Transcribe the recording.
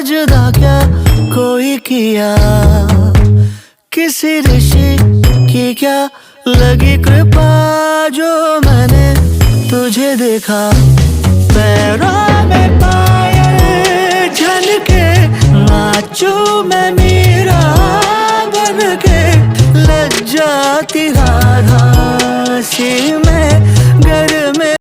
जुदा क्या कोई किया, किसी ऋषि की क्या लगी कृपा, जो मैंने तुझे देखा। पैरों में पायल झनके, नाचूं मैं मीरा बन के, लग जाती राधा सी